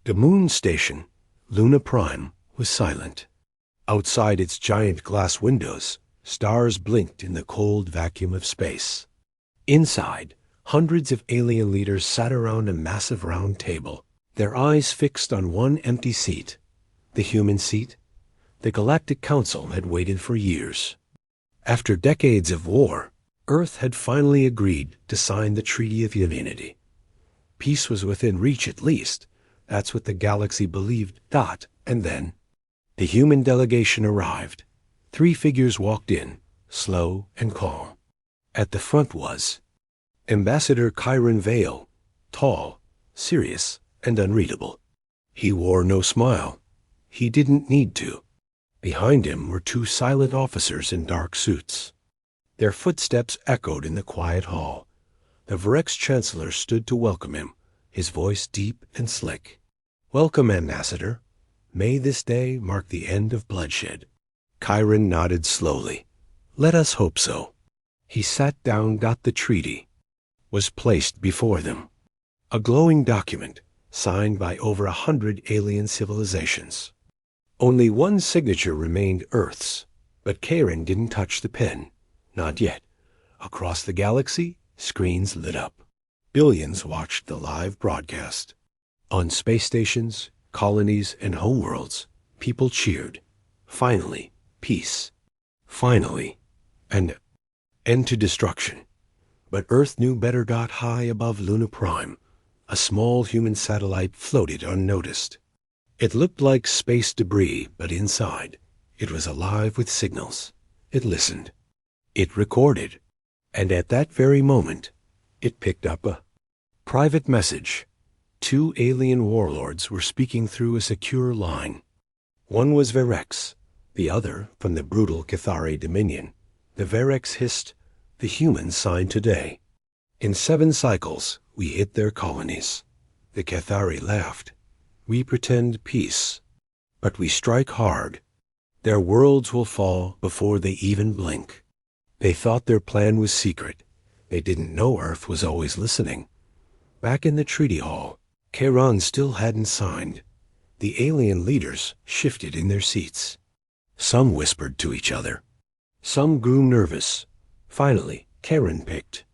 The moon station, Luna Prime, was silent. Outside its giant glass windows, stars blinked in the cold vacuum of space. Inside, hundreds of alien leaders sat around a massive round table, their eyes fixed on one empty seat. The human seat? The Galactic Council had waited for years. After decades of war, Earth had finally agreed to sign the Treaty of Unity. Peace was within reach at least. That's what the galaxy believed. And then, the human delegation arrived. 3 figures walked in, slow and calm. At the front was Ambassador Chiron Vale, tall, serious, and unreadable. He wore no smile. He didn't need to. Behind him were 2 silent officers in dark suits. Their footsteps echoed in the quiet hall. The Virex Chancellor stood to welcome him, his voice deep and slick. "Welcome, Ambassador. May this day mark the end of bloodshed." Chiron nodded slowly. "Let us hope so." He sat down. The treaty was placed before them. A glowing document, signed by over 100 alien civilizations. Only one signature remained Earth's, but Chiron didn't touch the pen. Not yet. Across the galaxy, screens lit up. Billions watched the live broadcast. On space stations, colonies, and homeworlds, people cheered. Finally, peace. Finally, an end to destruction. But Earth knew better. High above Luna Prime, a small human satellite floated unnoticed. It looked like space debris, but inside, it was alive with signals. It listened. It recorded. And at that very moment, it picked up a private message. 2 alien warlords were speaking through a secure line. One was Virex, the other from the brutal Cathari Dominion. The Virex hissed, "The humans signed today. In 7 cycles, we hit their colonies." The Cathari laughed. "We pretend peace, but we strike hard. Their worlds will fall before they even blink." They thought their plan was secret. They didn't know Earth was always listening. Back in the treaty hall, Chiron still hadn't signed. The alien leaders shifted in their seats. Some whispered to each other. Some grew nervous. Finally, Chiron picked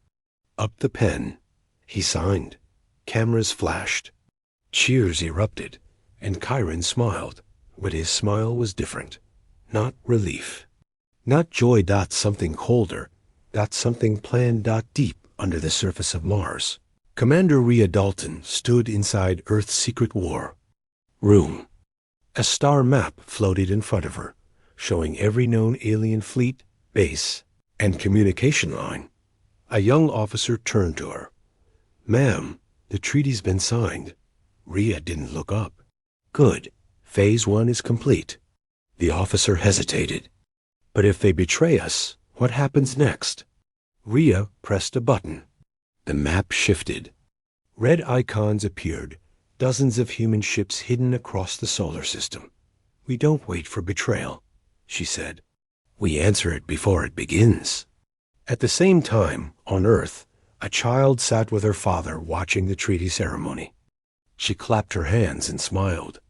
up the pen. He signed. Cameras flashed. Cheers erupted, and Chiron smiled, but his smile was different. Not relief. Not joy. Something colder. Something planned. Deep under the surface of Mars. Commander Rhea Dalton stood inside Earth's secret war room. A star map floated in front of her, showing every known alien fleet, base, and communication line. A young officer turned to her. "Ma'am, the treaty's been signed." Rhea didn't look up. "Good. Phase 1 is complete." The officer hesitated. "But if they betray us, what happens next?" Rhea pressed a button. The map shifted. Red icons appeared, dozens of human ships hidden across the solar system. "We don't wait for betrayal," she said. "We answer it before it begins." At the same time, on Earth, a child sat with her father watching the treaty ceremony. She clapped her hands and smiled.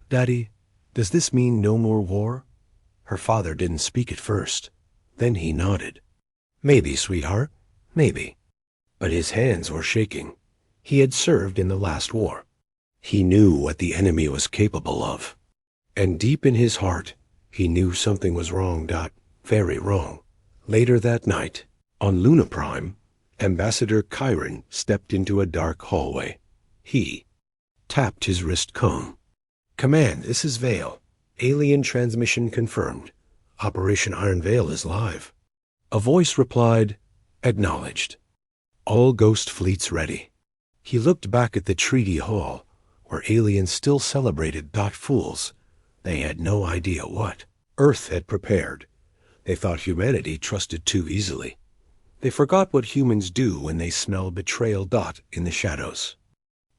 "Daddy, does this mean no more war?" Her father didn't speak at first. Then he nodded. "Maybe, sweetheart, maybe." But his hands were shaking. He had served in the last war. He knew what the enemy was capable of. And deep in his heart, he knew something was wrong. Very wrong. Later that night, on Luna Prime, Ambassador Chiron stepped into a dark hallway. He tapped his wrist comb. "Command, this is Vale. Alien transmission confirmed. Operation Iron Veil is live." A voice replied, "Acknowledged. All ghost fleets ready." He looked back at the treaty hall, where aliens still celebrated. Fools. They had no idea what Earth had prepared. They thought humanity trusted too easily. They forgot what humans do when they smell betrayal. In the shadows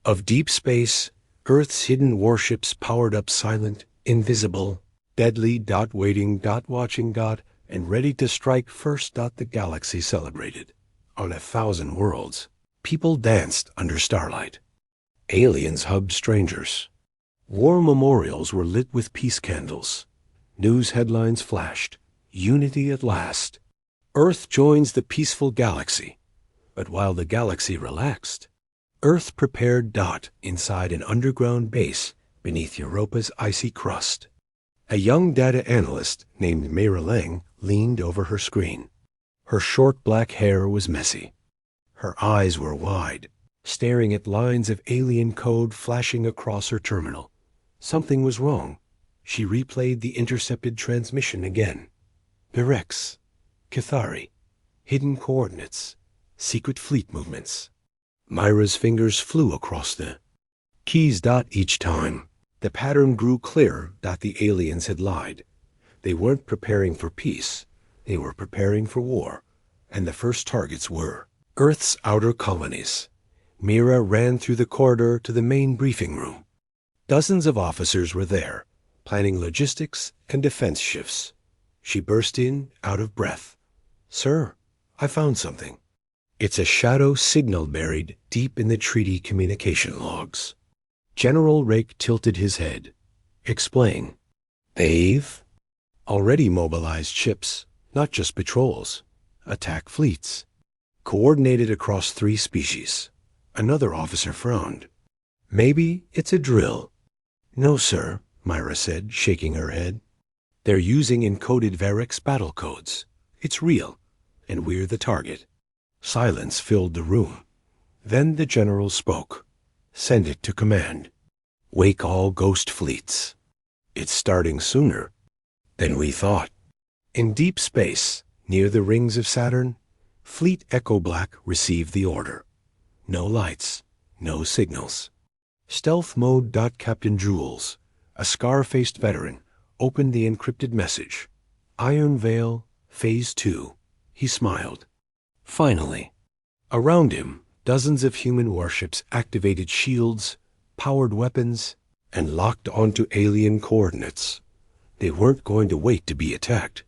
of deep space, Earth's hidden warships powered up, silent, invisible, deadly. Waiting. Watching. And ready to strike first. The galaxy celebrated. On 1,000 worlds, people danced under starlight. Aliens hugged strangers. War memorials were lit with peace candles. News headlines flashed. Unity at last. Earth joins the peaceful galaxy. But while the galaxy relaxed, Earth prepared inside an underground base beneath Europa's icy crust. A young data analyst named Mira Lang leaned over her screen. Her short black hair was messy. Her eyes were wide, staring at lines of alien code flashing across her terminal. Something was wrong. She replayed the intercepted transmission again. Virex, Cathari, hidden coordinates, secret fleet movements. Myra's fingers flew across the keys. Each time, the pattern grew clearer that the aliens had lied. They weren't preparing for peace. They were preparing for war. And the first targets were Earth's outer colonies. Mira ran through the corridor to the main briefing room. Dozens of officers were there, planning logistics and defense shifts. She burst in, out of breath. "Sir, I found something." It's a shadow signal buried deep in the treaty communication logs. General Rake tilted his head. "Explain." "They've already mobilized ships, not just patrols, attack fleets, coordinated across 3 species." Another officer frowned. "Maybe it's a drill." "No, sir," Myra said, shaking her head. "They're using encoded Virex battle codes. It's real, and we're the target." Silence filled the room. Then the general spoke. "Send it to command. Wake all ghost fleets. It's starting sooner than we thought." In deep space, near the rings of Saturn, Fleet Echo Black received the order. No lights, no signals. Stealth mode. Captain Jules, a scar-faced veteran, opened the encrypted message. "Iron Veil, Phase 2. He smiled. Finally. Around him, dozens of human warships activated shields, powered weapons, and locked onto alien coordinates. They weren't going to wait to be attacked.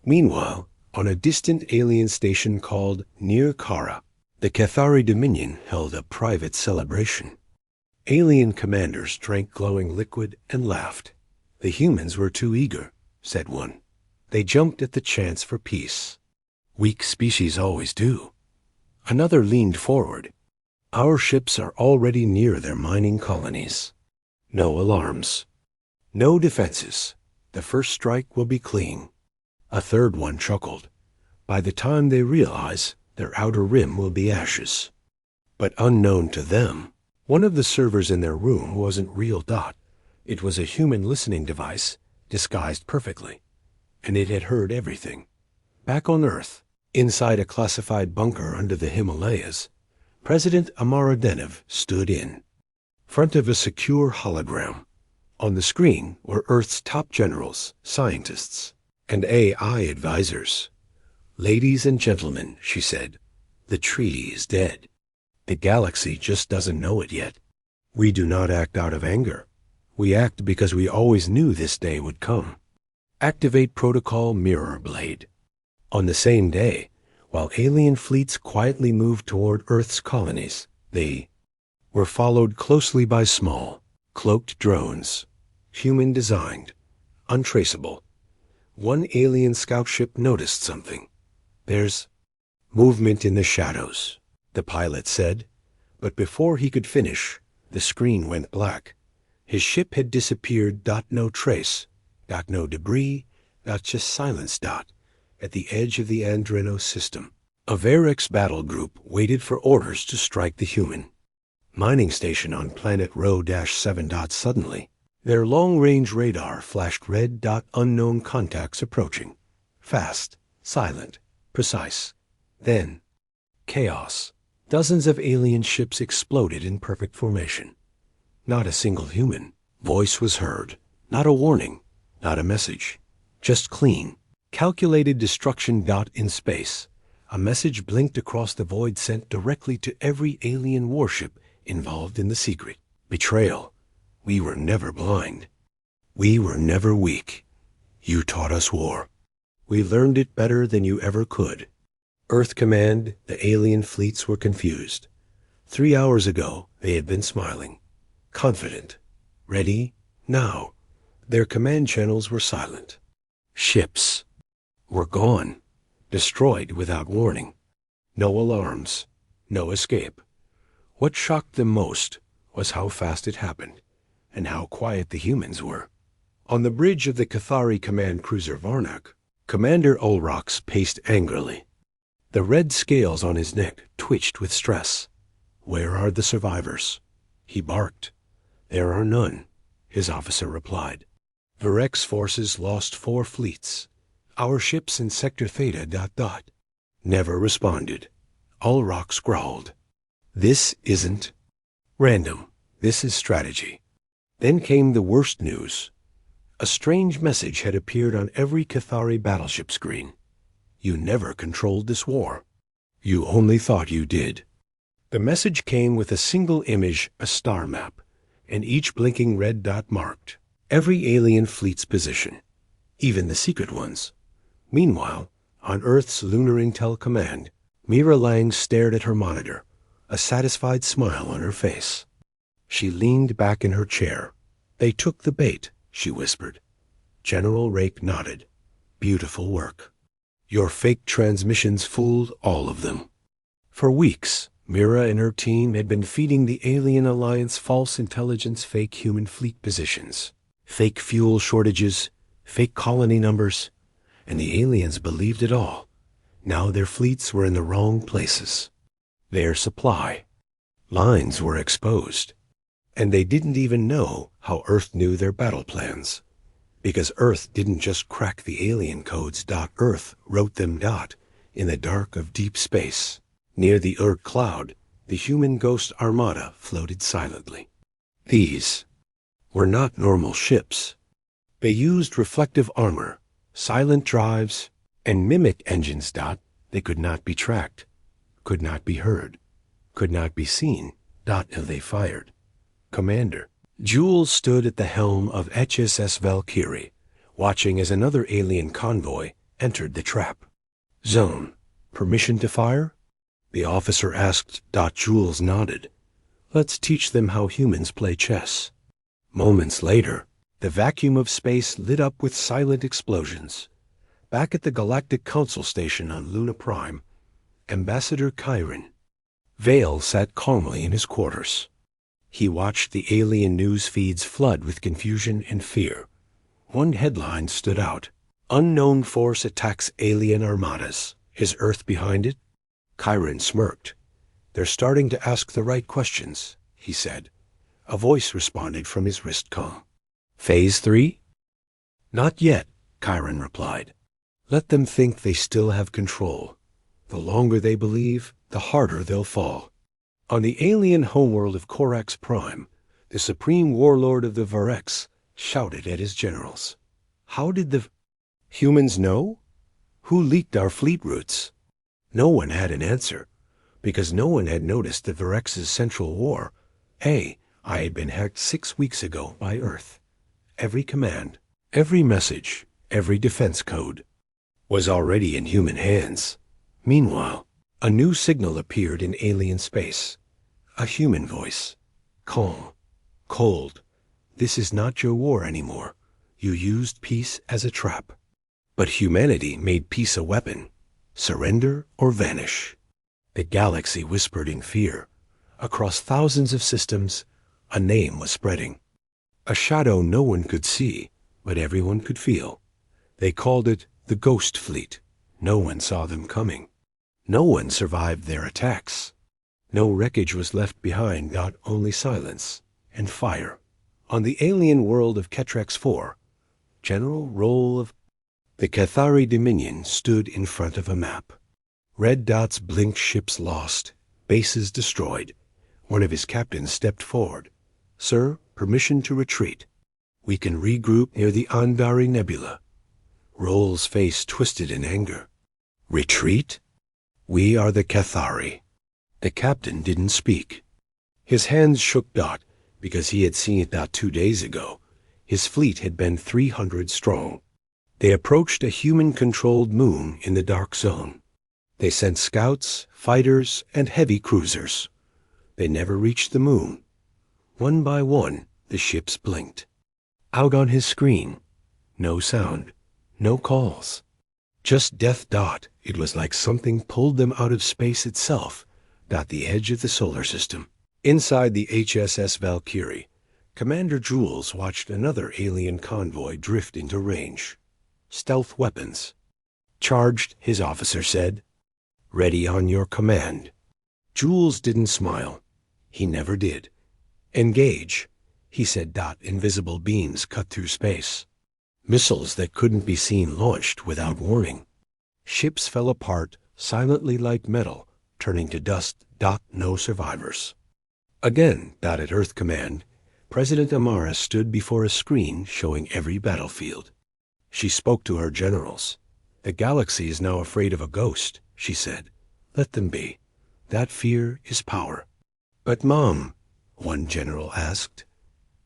Meanwhile, on a distant alien station called Near Kara, the Cathari Dominion held a private celebration. Alien commanders drank glowing liquid and laughed. "The humans were too eager," said one. "They jumped at the chance for peace. Weak species always do." Another leaned forward. "Our ships are already near their mining colonies. No alarms. No defenses. The first strike will be clean." A third one chuckled. "By the time they realize, their outer rim will be ashes." But unknown to them, one of the servers in their room wasn't real. It was a human listening device, disguised perfectly. And it had heard everything. Back on Earth, inside a classified bunker under the Himalayas, President Amaradenev stood in front of a secure hologram. On the screen were Earth's top generals, scientists, and AI advisors. "Ladies and gentlemen," she said, "the treaty is dead. The galaxy just doesn't know it yet. We do not act out of anger. We act because we always knew this day would come. Activate Protocol Mirror Blade." On the same day, while alien fleets quietly moved toward Earth's colonies, they were followed closely by small, cloaked drones, human-designed, untraceable. One alien scout ship noticed something. "There's movement in the shadows," the pilot said, but before he could finish, the screen went black. His ship had disappeared. No trace. No debris. Just silence. At the edge of the Andreno system, a Virex battle group waited for orders to strike the human mining station on planet Rho-7. Suddenly, their long-range radar flashed red. Unknown contacts approaching. Fast, silent, precise. Then, chaos. Dozens of alien ships exploded in perfect formation. Not a single human voice was heard. Not a warning. Not a message. Just clean, calculated destruction. In space, a message blinked across the void sent directly to every alien warship involved in the secret. "Betrayal. We were never blind. We were never weak. You taught us war. We learned it better than you ever could." Earth Command, the alien fleets were confused. 3 hours ago, they had been smiling, confident. Ready? Now. Their command channels were silent. Ships were gone, destroyed without warning. No alarms, no escape. What shocked them most was how fast it happened, and how quiet the humans were. On the bridge of the Cathari command cruiser Varnak, Commander Ulrox paced angrily. The red scales on his neck twitched with stress. "Where are the survivors?" He barked. "There are none," his officer replied. "Virex forces lost 4 fleets. Our ships in Sector Theta ... never responded." Ulrox growled. "This isn't random. This is strategy." Then came the worst news. A strange message had appeared on every Cathari battleship screen. "You never controlled this war. You only thought you did." The message came with a single image, a star map, and each blinking red dot marked every alien fleet's position, even the secret ones. Meanwhile, on Earth's Lunar Intel Command, Mira Lang stared at her monitor, a satisfied smile on her face. She leaned back in her chair. "They took the bait," she whispered. General Rake nodded. "Beautiful work. Your fake transmissions fooled all of them." For weeks, Mira and her team had been feeding the Alien Alliance false intelligence fake human fleet positions, fake fuel shortages, fake colony numbers, and the aliens believed it all. Now their fleets were in the wrong places. Their supply lines were exposed, and they didn't even know how Earth knew their battle plans, because Earth didn't just crack the alien codes. Earth wrote them. In the dark of deep space, near the Ur cloud, the human ghost armada floated silently. These were not normal ships. They used reflective armor, silent drives, and mimic engines. They could not be tracked, could not be heard, could not be seen. If they fired. Commander Jules stood at the helm of HSS Valkyrie, watching as another alien convoy entered the trap. "Zone. Permission to fire?" the officer asked. Jules nodded. "Let's teach them how humans play chess." Moments later, the vacuum of space lit up with silent explosions. Back at the Galactic Council Station on Luna Prime, Ambassador Chiron Vale sat calmly in his quarters. He watched the alien news feeds flood with confusion and fear. One headline stood out: "Unknown force attacks alien armadas. Is Earth behind it?" Chiron smirked. "They're starting to ask the right questions," he said. A voice responded from his wristcom. "Phase 3? "Not yet," Chiron replied. "Let them think they still have control. The longer they believe, the harder they'll fall." On the alien homeworld of Corax Prime, the supreme warlord of the Virex shouted at his generals. "How did the humans know? Who leaked our fleet routes?" No one had an answer, because no one had noticed the Virex's central war. I had been hacked 6 weeks ago by Earth. Every command, every message, every defense code was already in human hands. Meanwhile, a new signal appeared in alien space. A human voice. Calm. Cold. "This is not your war anymore. You used peace as a trap. But humanity made peace a weapon. Surrender or vanish." The galaxy whispered in fear. Across thousands of systems, a name was spreading. A shadow no one could see, but everyone could feel. They called it the Ghost Fleet. No one saw them coming. No one survived their attacks. No wreckage was left behind. Only silence and fire. On the alien world of Ketrex 4, General Roll of the Cathari Dominion stood in front of a map. Red dots blinked: ships lost, bases destroyed. One of his captains stepped forward. "Sir, permission to retreat. We can regroup near the Andari Nebula." Roll's face twisted in anger. "Retreat? We are the Cathari." The captain didn't speak. His hands shook. Because he had seen it 2 days ago. His fleet had been 300 strong. They approached a human-controlled moon in the dark zone. They sent scouts, fighters, and heavy cruisers. They never reached the moon. One by one, The ships blinked. Out on his screen, no sound, no calls. Just death. It was like something pulled them out of space itself, the edge of the solar system. Inside the HSS Valkyrie, Commander Jules watched another alien convoy drift into range. Stealth weapons. Charged, his officer said. Ready on your command. Jules didn't smile. He never did. Engage, he said. Invisible beams cut through space. Missiles that couldn't be seen launched without warning. Ships fell apart, silently like metal, turning to dust. No survivors. Again, at Earth Command, President Amara stood before a screen showing every battlefield. She spoke to her generals. The galaxy is now afraid of a ghost, she said. Let them be. That fear is power. But Mom, one general asked,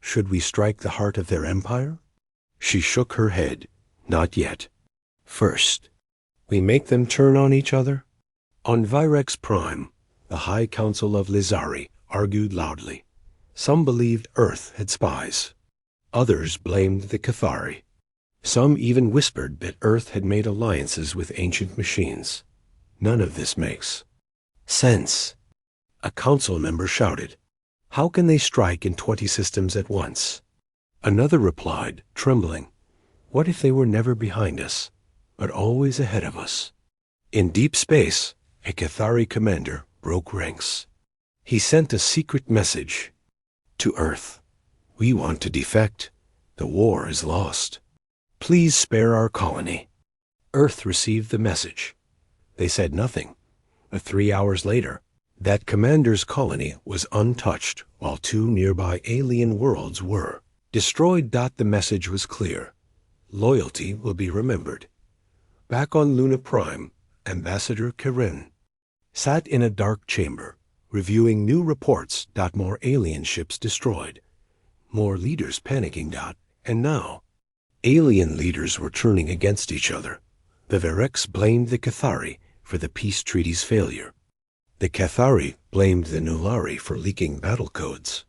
should we strike the heart of their empire? She shook her head. Not yet. First, we make them turn on each other? On Virex Prime, the High Council of Lizari argued loudly. Some believed Earth had spies. Others blamed the Cathari. Some even whispered that Earth had made alliances with ancient machines. None of this makes sense. A council member shouted, how can they strike in 20 systems at once? Another replied, trembling, what if they were never behind us, but always ahead of us? In deep space, a Cathari commander broke ranks. He sent a secret message to Earth. We want to defect. The war is lost. Please spare our colony. Earth received the message. They said nothing. But 3 hours later, that commander's colony was untouched, while 2 nearby alien worlds were destroyed. The message was clear. Loyalty will be remembered. Back on Luna Prime, Ambassador Karen sat in a dark chamber, reviewing new reports. More alien ships destroyed. More leaders panicking. And now, alien leaders were turning against each other. The Virex blamed the Cathari for the peace treaty's failure. The Cathari blamed the Nulari for leaking battle codes.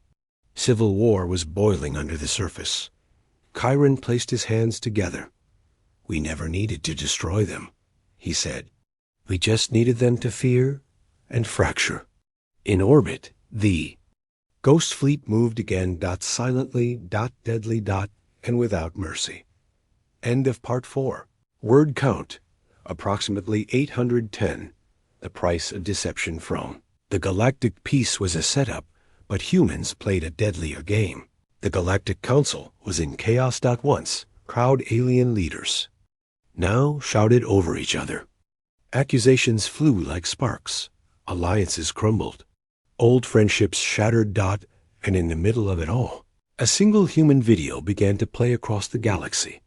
Civil war was boiling under the surface. Chiron placed his hands together. We never needed to destroy them, he said. We just needed them to fear and fracture. In orbit, the Ghost Fleet moved again. Silently, deadly, and without mercy. End of Part 4. Word count, approximately 810. The price of deception from the galactic peace was a setup, but humans played a deadlier game. The Galactic Council was in chaos. Once, proud alien leaders now shouted over each other. Accusations flew like sparks. Alliances crumbled. Old friendships shattered. And in the middle of it all, a single human video began to play across the galaxy.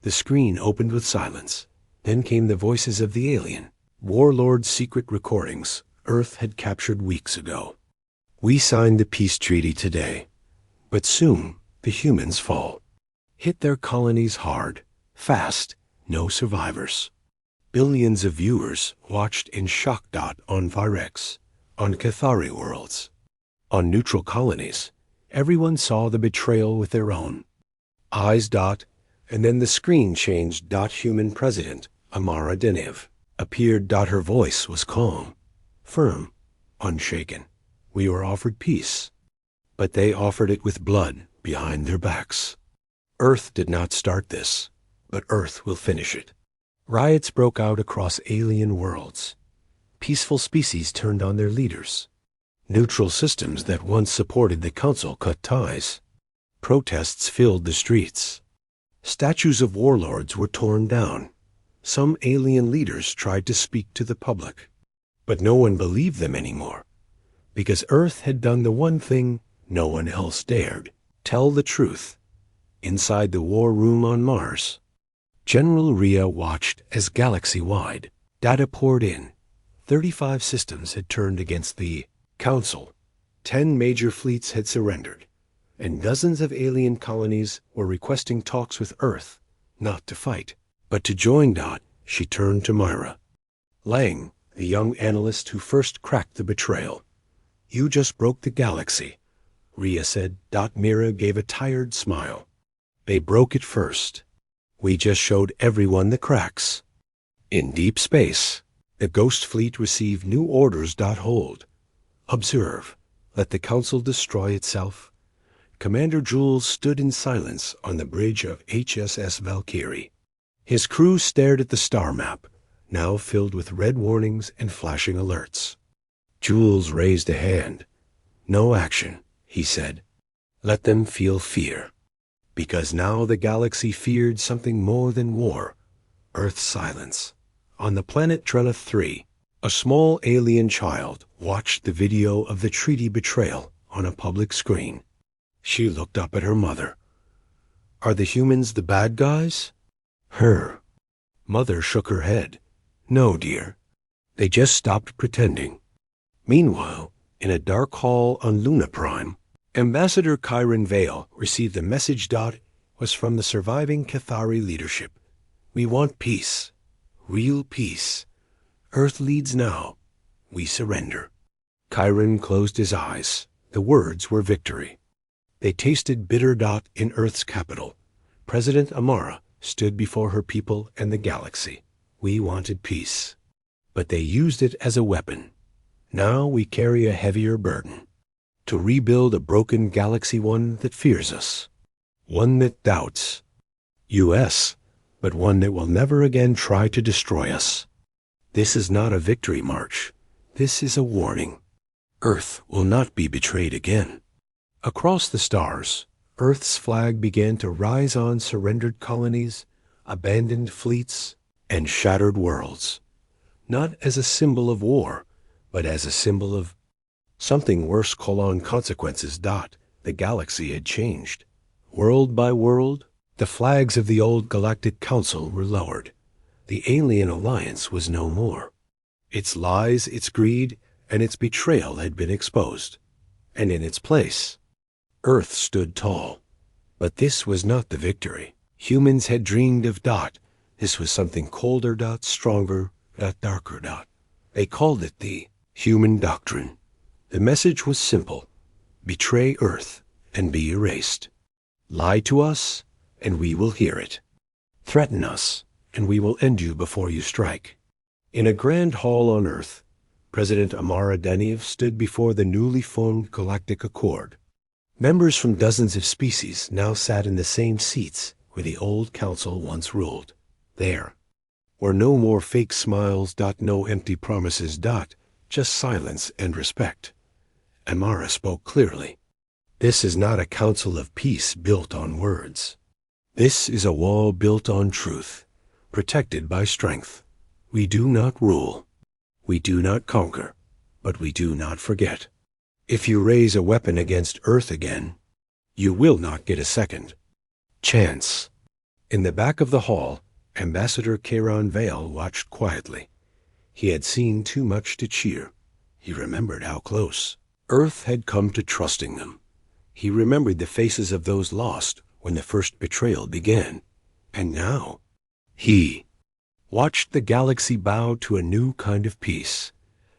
The screen opened with silence. Then came the voices of the alien warlord's secret recordings Earth had captured weeks ago. We signed the peace treaty today, but soon the humans fall. Hit their colonies hard, fast, no survivors. Billions of viewers watched in shock. On Virex, on Cathari worlds, on neutral colonies, everyone saw the betrayal with their own eyes. And then the screen changed. Human President Amara Denev appeared. Her voice was calm, firm, unshaken. We were offered peace, but they offered it with blood behind their backs. Earth did not start this, but Earth will finish it. Riots broke out across alien worlds. Peaceful species turned on their leaders. Neutral systems that once supported the Council cut ties. Protests filled the streets. Statues of warlords were torn down. Some alien leaders tried to speak to the public, but no one believed them anymore, because Earth had done the one thing no one else dared: tell the truth. Inside the war room on Mars, General Rhea watched as galaxy-wide data poured in. 35 systems had turned against the Council. 10 major fleets had surrendered, and dozens of alien colonies were requesting talks with Earth, not to fight, but to join. She turned to Myra. Lang, the young analyst who first cracked the betrayal. You just broke the galaxy. Rhea said. Mira gave a tired smile. They broke it first. We just showed everyone the cracks. In deep space, the Ghost Fleet received new orders. Hold. Observe. Let the Council destroy itself. Commander Jules stood in silence on the bridge of HSS Valkyrie. His crew stared at the star map, now filled with red warnings and flashing alerts. Jules raised a hand. No action, he said. Let them feel fear. Because now the galaxy feared something more than war. Earth's silence. On the planet Trella 3, a small alien child watched the video of the treaty Betrayal on a public screen. She looked up at her mother. Are the humans the bad guys? Her mother shook her head. No, dear. They just stopped pretending. Meanwhile, in a dark hall on Luna Prime, Ambassador Kyron Vale received a message. Was from the surviving Cathari leadership. We want peace. Real peace. Earth leads now. We surrender. Kyron closed his eyes. The words were victory. They tasted bitter. In Earth's capital, President Amara stood before her people and the galaxy. We wanted peace. But they used it as a weapon. Now we carry a heavier burden. To rebuild a broken galaxy, one that fears us. One that doubts. U.S., but one that will never again try to destroy us. This is not a victory march. This is a warning. Earth will not be betrayed again. Across the stars, Earth's flag began to rise on surrendered colonies, abandoned fleets, and shattered worlds. Not as a symbol of war, but as a symbol of something worse. Consequences. The galaxy had changed. World by world, the flags of the old Galactic Council were lowered. The alien alliance was no more. Its lies, its greed, and its betrayal had been exposed. And in its place, Earth stood tall. But this was not the victory humans had dreamed of. This was something colder. Stronger. Darker. They called it the Human Doctrine. The message was simple. Betray Earth and be erased. Lie to us, and we will hear it. Threaten us, and we will end you before you strike. In a grand hall on Earth, President Amara Deniev stood before the newly formed Galactic Accord. Members from dozens of species now sat in the same seats where the old council once ruled. There were no more fake smiles. No empty promises. Just silence and respect. Amara spoke clearly. This is not a council of peace built on words. This is a wall built on truth, protected by strength. We do not rule. We do not conquer, but we do not forget. If you raise a weapon against Earth again, you will not get a second chance. In the back of the hall, Ambassador Kyron Vale watched quietly. He had seen too much to cheer. He remembered how close Earth had come to trusting them. He remembered the faces of those lost when the first betrayal began. And now, he watched the galaxy bow to a new kind of peace.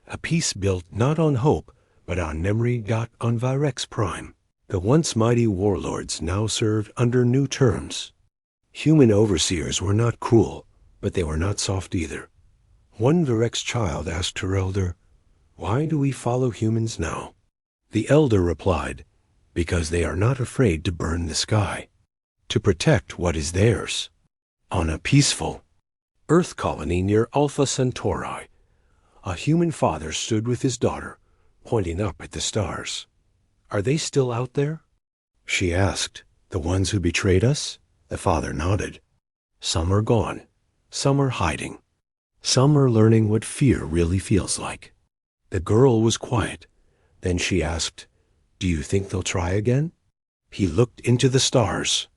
A peace built not on hope, but on memory. On Virex Prime, the once mighty warlords now served under new terms. Human overseers were not cruel, but they were not soft either. One Virex child asked her elder, "Why do we follow humans now?" The elder replied, "Because they are not afraid to burn the sky, to protect what is theirs." On a peaceful Earth colony near Alpha Centauri, a human father stood with his daughter, pointing up at the stars. "Are they still out there?" she asked. "The ones who betrayed us?" The father nodded. "Some are gone. Some are hiding. Some are learning what fear really feels like." The girl was quiet. Then she asked, "Do you think they'll try again?" He looked into the stars,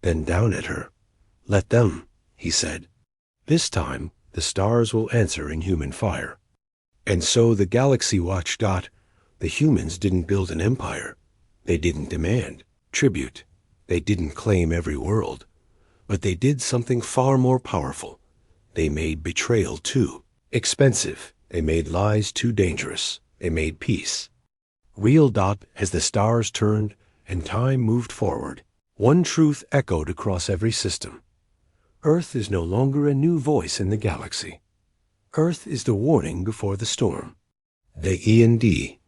then down at her. "Let them," he said. "This time, the stars will answer in human fire." And so the galaxy watched. The humans didn't build an empire. They didn't demand tribute. They didn't claim every world. But they did something far more powerful. They made betrayal too expensive. They made lies too dangerous. They made peace Real dot as the stars turned and time moved forward. One truth echoed across every system. Earth is no longer a new voice in the galaxy. Earth is the warning before the storm. The E&D